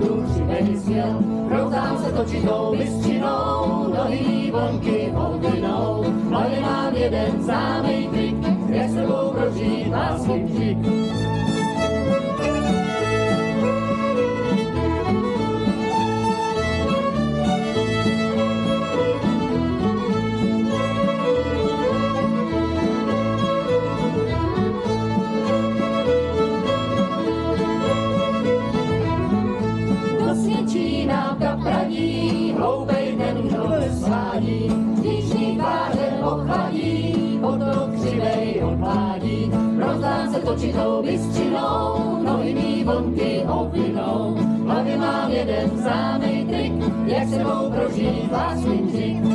tu křivej směl. Routám se točitou bystřinou, nohy vonky odvinou. Ale mám jeden známej trik, jak s tebou prožít lásky křik. Hloupej ten už svádí, vnitřní tváře ochladí, potom křivej odvádí. Rozdám se točitou bystřinou, nohy mý vonky obvinou. V hlavě mám jeden známej trik, jak sebou prožít lásky křik.